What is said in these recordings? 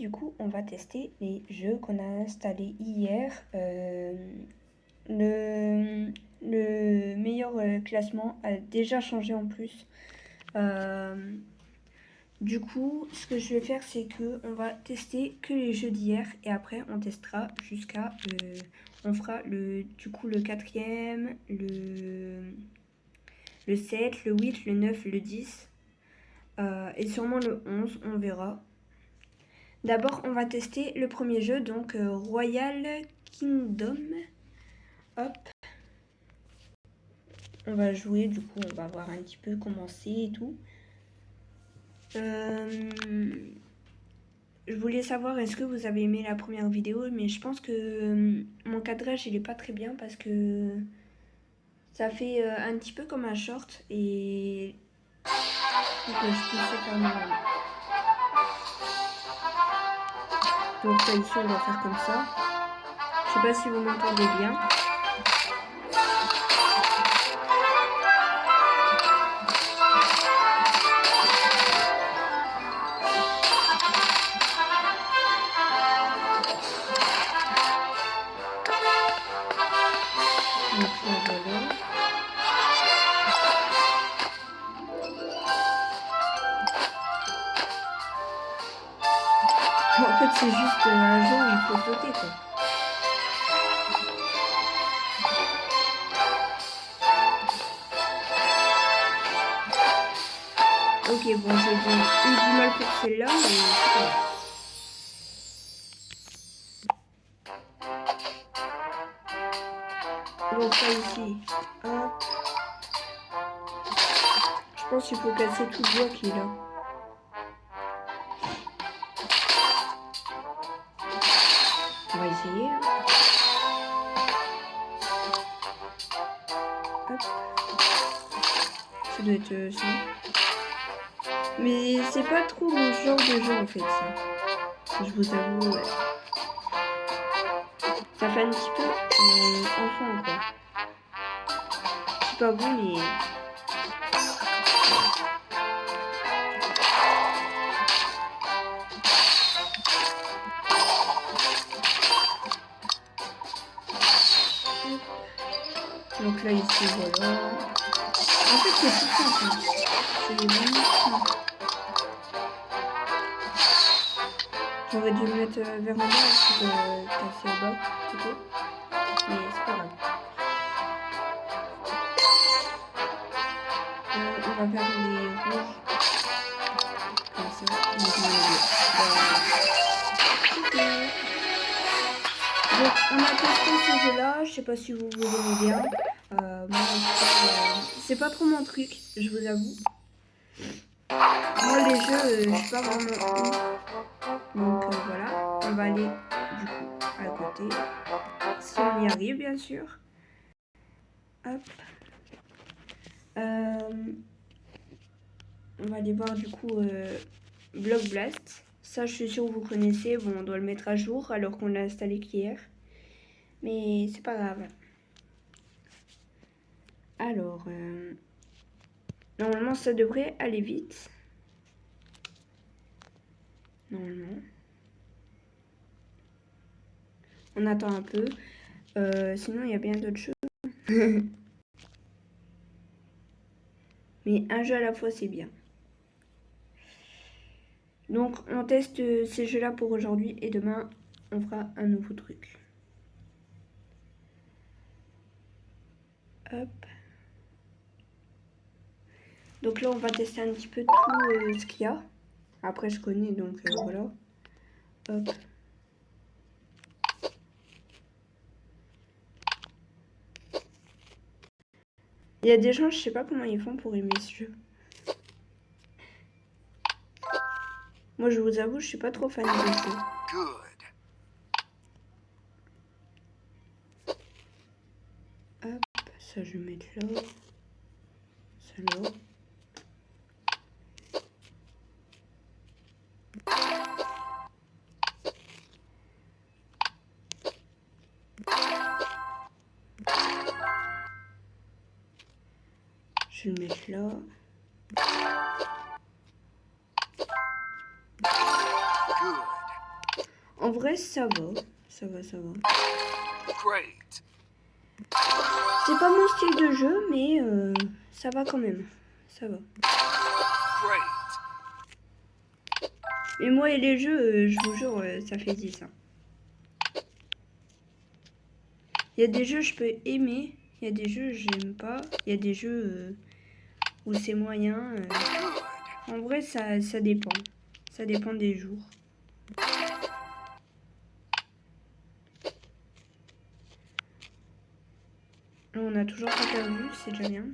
du coup, on va tester les jeux qu'on a installés hier. Le meilleur classement a déjà changé en plus. Du coup, ce que je vais faire, c'est que on va tester que les jeux d'hier et après on testera jusqu'à on fera le 4e, le 7, le 8, le 9, le 10 et sûrement le 11, on verra. D'abord, on va tester le premier jeu, donc Royal Kingdom. Hop. On va jouer, du coup, on va voir un petit peu comment c'est et tout. Je voulais savoir, est-ce que vous avez aimé la première vidéo, mais je pense que mon cadrage, il est pas très bien parce que ça fait un petit peu comme un short et donc je pensais faire mieux. Donc là, ici, on va faire comme ça. Je sais pas si vous m'entendez bien. Donc là, voilà. En fait, c'est juste un jeu où il faut sauter, quoi. Ok, bon, j'ai eu du mal pour celle-là, mais c'est pas grave. Donc ça ici, hop. Je pense qu'il faut casser tout le bois qui est là. On va essayer. Hop. Ça doit être ça. Mais c'est pas trop mon genre de jeu en fait ça. Je vous avoue, ouais. Ça fait un petit peu enfant quoi. C'est pas bon mais... Donc là ici voilà. En fait c'est tout simple. C'est vraiment simple. J'aurais dû le mettre vers en bas pour casser au bas plutôt. Mais c'est pas grave. On va faire les rouges. Comme ça. Donc on a testé ce jeu là, je sais pas si vous aimez bien. Moi c'est pas trop mon truc, je vous avoue. Moi les jeux, je suis pas vraiment ouf. Donc voilà, on va aller du coup à côté. Si on y arrive bien sûr. Hop. On va aller voir du coup Block Blast. Ça je suis sûre que vous connaissez. Bon on doit le mettre à jour alors qu'on l'a installé qu'hier. Mais c'est pas grave. Alors, normalement ça devrait aller vite. Normalement. On attend un peu. Sinon il y a bien d'autres choses. Mais un jeu à la fois c'est bien. Donc on teste ces jeux là pour aujourd'hui et demain on fera un nouveau truc. Hop. Donc là on va tester un petit peu tout ce qu'il y a. Après je connais donc voilà. Hop. Il y a des gens, je sais pas comment ils font pour aimer ce jeu. Moi je vous avoue, je suis pas trop fan de ce jeu. Hop, ça je vais mettre là. Ça là. Je vais le mettre là. En vrai, ça va. Ça va. C'est pas mon style de jeu, mais ça va quand même. Ça va. Et moi et les jeux, je vous jure, ça fait 10. Hein. Il y a des jeux je peux aimer, il y a des jeux j'aime pas, il y a des jeux où c'est moyen. En vrai, ça dépend. Ça dépend des jours. Là, on a toujours pas perdu, c'est déjà bien.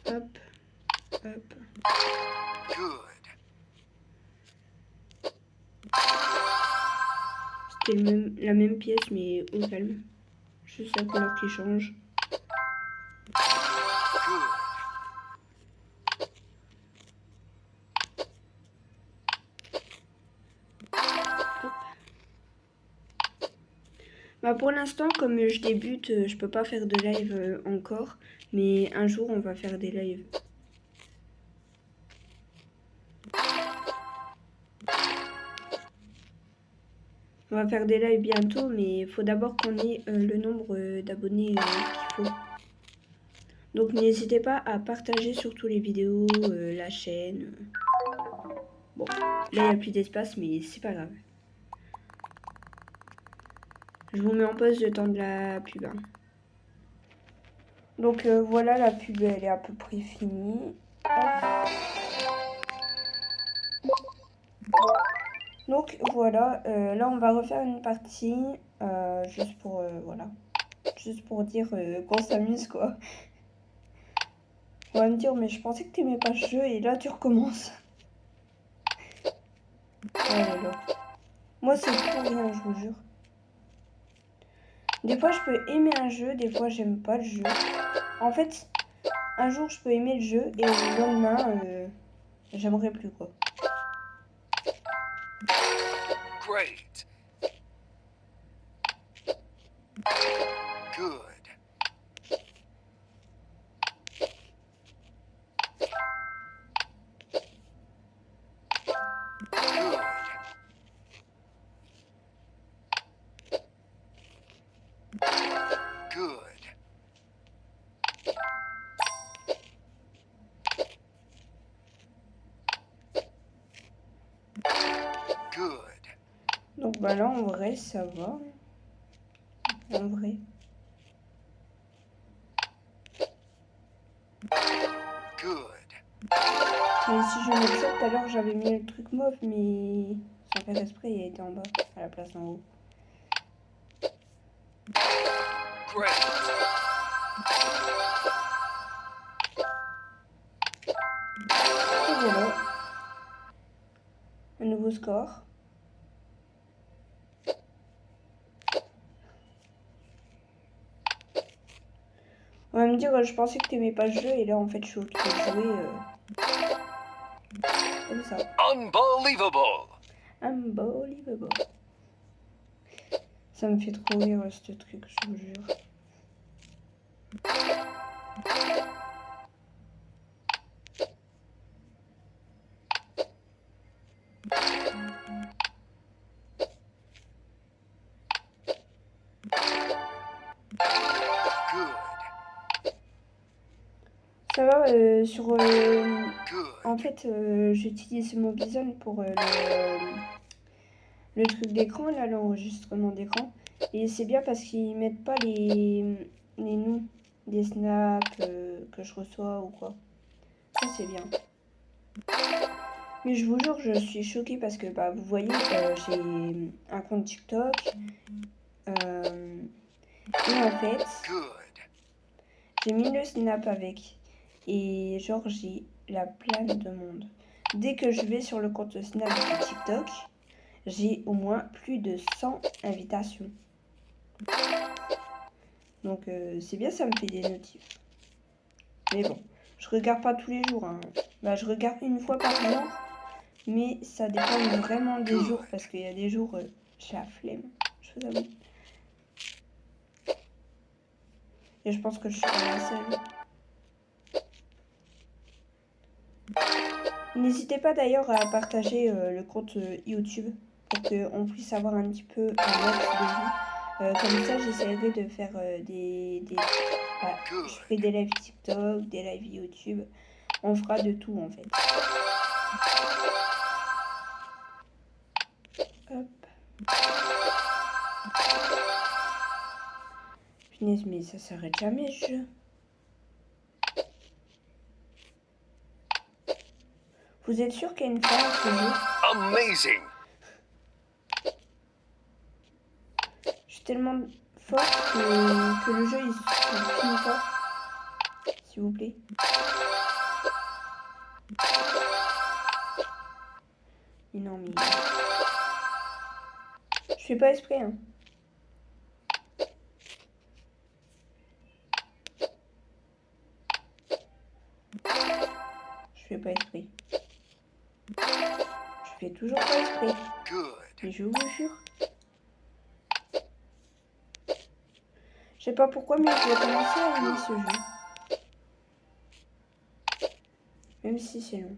Hop, hop. C'était la même pièce, mais au calme. Juste la couleur qui change. Bah pour l'instant, comme je débute, je peux pas faire de live encore. Mais un jour, on va faire des lives. On va faire des lives bientôt, mais il faut d'abord qu'on ait le nombre d'abonnés qu'il faut. Donc n'hésitez pas à partager surtout les vidéos, la chaîne. Bon, là il n'y a plus d'espace, mais c'est pas grave. Je vous mets en pause le temps de la pub. Hein. Donc voilà, la pub elle est à peu près finie. Donc voilà, là on va refaire une partie juste pour voilà, juste pour dire qu'on s'amuse quoi. On va me dire mais je pensais que t'aimais pas ce jeu et là tu recommences. Oh là là. Moi c'est pour rien, je vous jure. Des fois je peux aimer un jeu, des fois j'aime pas le jeu. En fait, un jour je peux aimer le jeu et le lendemain j'aimerais plus quoi. Great. Good. Donc bah là en vrai ça va. En vrai. Mais si je mets ça tout à l'heure j'avais mis le truc mauve mais sans faire esprit il était en bas à la place d'en haut. Et voilà. Un nouveau score. On va me dire, je pensais que t'aimais pas le jeu et là en fait je suis occupée de jouer comme ça. Unbelievable. Unbelievable. Ça me fait trop rire ce truc, je vous jure. Ça va sur en fait j'utilise Mobizen pour le truc d'écran là, l'enregistrement d'écran et c'est bien parce qu'ils mettent pas les noms des snaps que je reçois ou quoi. Ça c'est bien. Mais je vous jure, je suis choquée parce que bah vous voyez j'ai un compte TikTok et en fait j'ai mis le snap avec et genre j'ai la plane de monde. Dès que je vais sur le compte snap de TikTok, j'ai au moins plus de 100 invitations. Donc c'est bien, ça me fait des notifs. Mais bon, je regarde pas tous les jours. Hein. Bah, je regarde une fois par jour. Mais ça dépend vraiment des jours. Parce qu'il y a des jours, j'ai la flemme. Je vous avoue. Et je pense que je suis pas la seule. N'hésitez pas d'ailleurs à partager le compte YouTube pour qu'on puisse avoir un petit peu un max de vues. Comme ça, j'essaierai de faire je ferai des lives TikTok, des lives YouTube. On fera de tout en fait. Hop. Punaise, mais ça s'arrête jamais ce jeu. Vous êtes sûr qu'il y a une fin à ce jeu? Amazing. Je suis tellement forte que le jeu il se finit pas. S'il vous plaît. Mais non, mais... Je fais pas exprès, hein. Je fais pas exprès. Je fais toujours pas exprès. Mais je vous jure. Je sais pas pourquoi, mais je vais commencer à aimer ce jeu. Même si c'est long.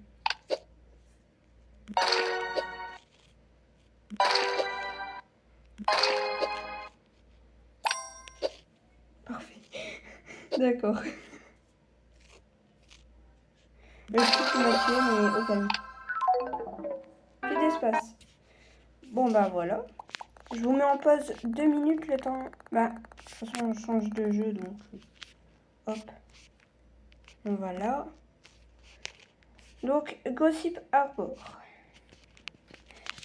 Parfait. D'accord. Le truc qui m'a tué, mais au calme. Plus d'espace. Bon, bah voilà. Je vous mets en pause 2 minutes le temps. Bah, de toute façon, on change de jeu, donc... Hop. Voilà. Donc, Gossip Harbor.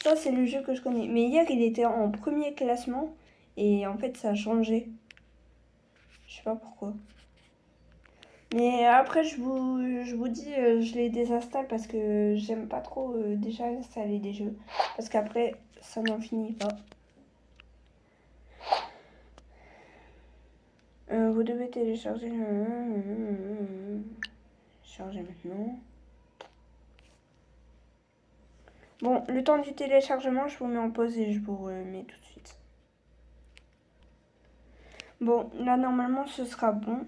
Ça, c'est le jeu que je connais. Mais hier, il était en premier classement. Et en fait, ça a changé. Je sais pas pourquoi. Mais après, je vous dis, je les désinstalle parce que j'aime pas trop déjà installer des jeux. Parce qu'après, ça n'en finit pas. Vous devez télécharger... Charger maintenant. Bon, le temps du téléchargement, je vous mets en pause et je vous remets tout de suite. Bon, là, normalement, ce sera bon.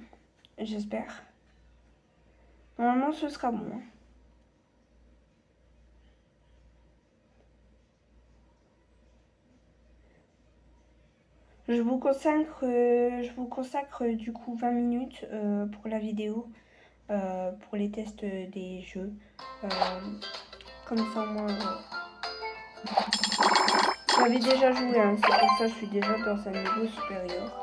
J'espère. Normalement, ce sera bon. Je vous consacre du coup 20 minutes pour la vidéo, pour les tests des jeux. Comme ça, au moins... J'avais déjà joué, hein, c'est pour ça que je suis déjà dans un niveau supérieur.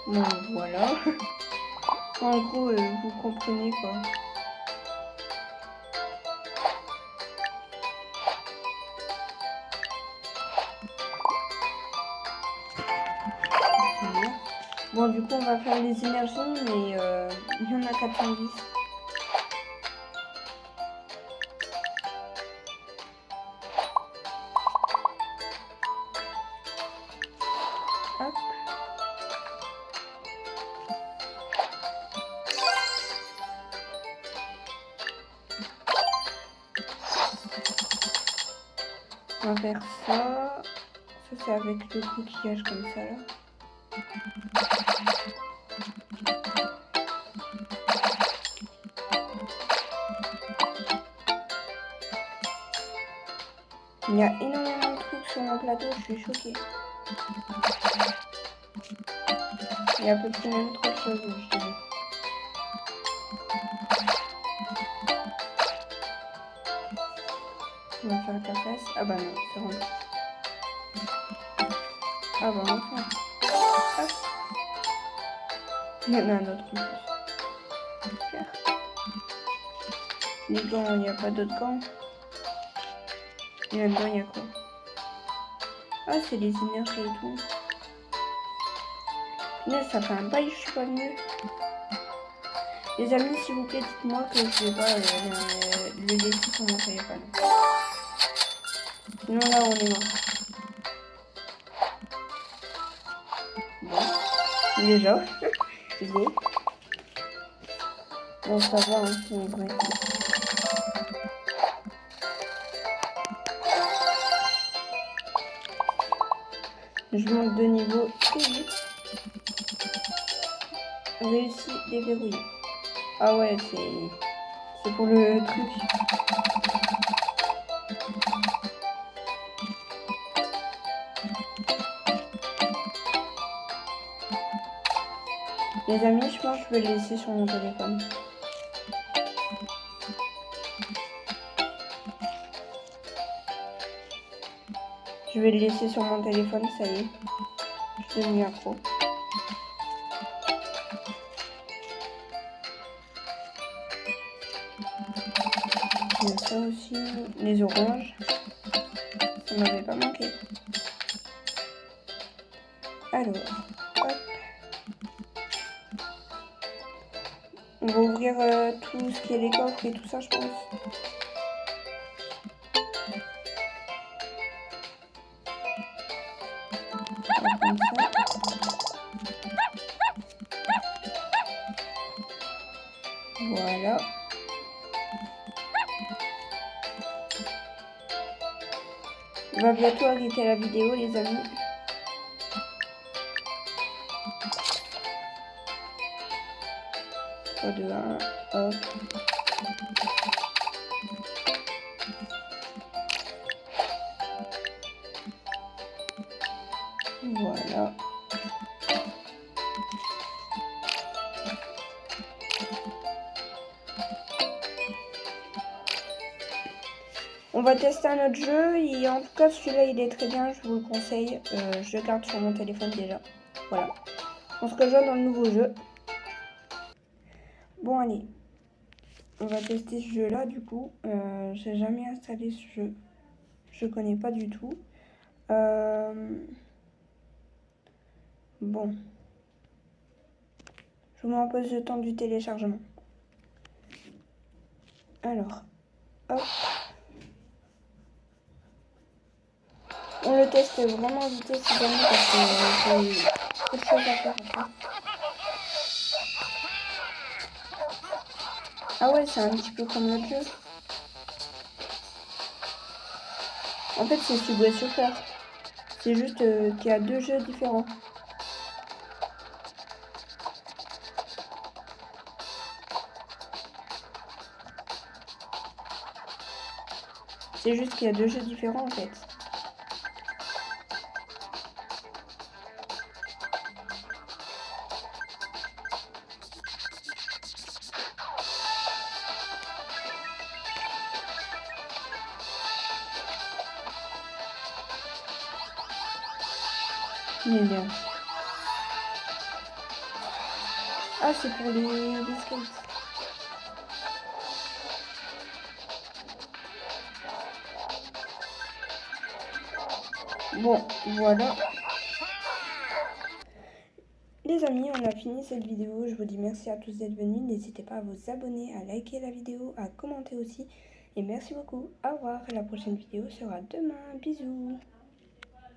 Bon, voilà. En gros, vous comprenez quoi. Bon, du coup, on va faire les énergies, mais il y en a 410. Hop. On va faire ça. Ça, c'est avec le coquillage comme ça, là. Il y a énormément de trucs sur mon plateau, je suis choquée. Il y a à peu près même trop de choses, je dirais. On va faire ta place. Ah bah non, c'est rempli. Ah bah enfin. Hop. Il y en a un autre en plus. Super. Les gants, il n'y a pas d'autres gants. Et là-dedans, il y a quoi? Ah, c'est les énergies et tout. Là, ça fait un bail, je suis pas venue. Les amis, s'il vous plaît, dites-moi que je vais pas le laisser sur mon téléphone. Sinon, là, on est mort. Bon. Déjà. C'est beau. Bon, ça va, hein, en vrai. Je monte de niveau très vite. Réussi, déverrouillé. Ah ouais, c'est pour le truc. Les amis, je pense que je vais le laisser sur mon téléphone. Je vais le laisser sur mon téléphone, ça y est. Je suis devenu accro. Il y a ça aussi, les oranges. Ça m'avait pas manqué. Alors, hop. On va ouvrir tout ce qui est les coffres et tout ça, je pense. Comme ça. Voilà. On va bientôt arrêter la vidéo, les amis. Trois, deux, un, hop. Voilà. On va tester un autre jeu et en tout cas celui-là il est très bien, je vous le conseille. Je le garde sur mon téléphone déjà. Voilà. On se rejoint dans le nouveau jeu. Bon allez. On va tester ce jeu là du coup. J'ai jamais installé ce jeu. Je connais pas du tout. Bon. Je vous mets en pause le temps du téléchargement. Alors. Hop. On le teste vraiment vite si jamais parce que j'ai trop de choses à faire après. Ah ouais, c'est un petit peu comme l'autre jeu. En fait, c'est Subway Surfer. C'est juste qu'il y a deux jeux différents. C'est juste qu'il y a deux jeux différents en fait. Il est bien. Ah, c'est pour les skates. Bon, voilà. Les amis, on a fini cette vidéo. Je vous dis merci à tous d'être venus. N'hésitez pas à vous abonner, à liker la vidéo, à commenter aussi. Et merci beaucoup. Au revoir. La prochaine vidéo sera demain. Bisous.